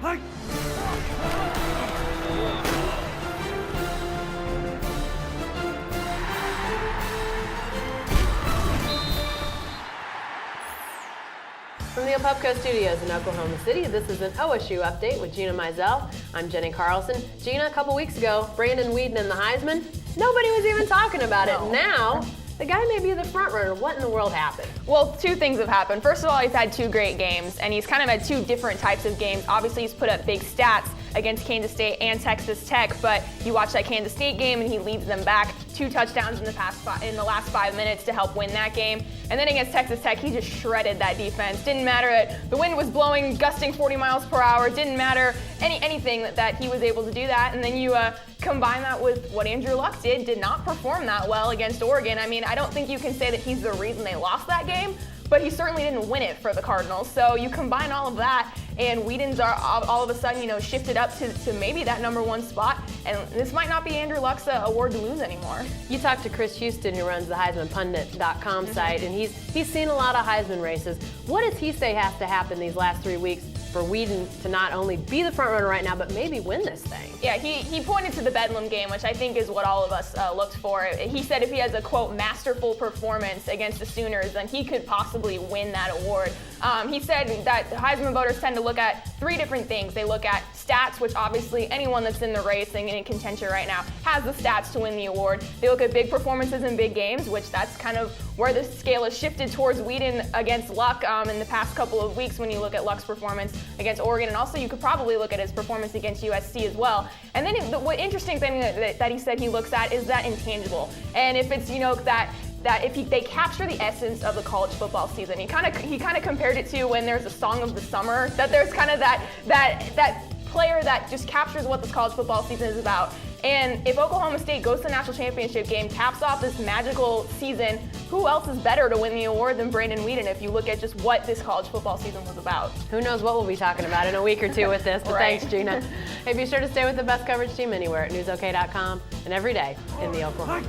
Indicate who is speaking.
Speaker 1: From the Opupco Studios in Oklahoma City, this is an OSU update with Gina Mizell. I'm Jenny Carlson. Gina, a couple weeks ago, Brandon Weeden and the Heisman, nobody was even talking about it. Now, the guy may be the front runner. What in the world happened?
Speaker 2: Well, two things have happened. First of all, he's had two great games, and he's kind of had two different types of games. Obviously, he's put up big stats against Kansas State and Texas Tech, but you watch that Kansas State game and he leads them back 2 touchdowns in the last 5 minutes to help win that game. And then against Texas Tech, he just shredded that defense. Didn't matter that the wind was blowing, gusting 40 miles per hour. Didn't matter anything that he was able to do that. And then you combine that with what Andrew Luck did not perform that well against Oregon. I mean, I don't think you can say that he's the reason they lost that game, but he certainly didn't win it for the Cardinals. So you combine all of that, and Weeden's are all of a sudden, shifted up to maybe that #1 spot, and this might not be Andrew Luck's award to lose anymore.
Speaker 1: You talked to Chris Houston, who runs the HeismanPundit.com site, and he's seen a lot of Heisman races. What does he say has to happen these last 3 weeks for Weeden to not only be the front runner right now, but maybe win this thing?
Speaker 2: Yeah, he pointed to the Bedlam game, which I think is what all of us looked for. He said if he has a, quote, masterful performance against the Sooners, then he could possibly win that award. He said that Heisman voters tend to look at 3 different things. They look at stats, which obviously anyone that's in the race and in contention right now has the stats to win the award. They look at big performances in big games, which that's kind of where the scale is shifted towards Weeden against Luck in the past couple of weeks when you look at Luck's performance against Oregon. And also you could probably look at his performance against USC as well. And then the interesting thing that he said he looks at is that intangible. And if it's, that if they capture the essence of the college football season. He kind of compared it to when there's a song of the summer, that there's kind of that player that just captures what this college football season is about. And if Oklahoma State goes to the national championship game, caps off this magical season, who else is better to win the award than Brandon Weeden if you look at just what this college football season was about?
Speaker 1: Who knows what we'll be talking about in a week or two with this, but
Speaker 2: Right.
Speaker 1: Thanks, Gina. Hey, be sure to stay with the best coverage team anywhere at newsok.com and every day in the Oklahoma.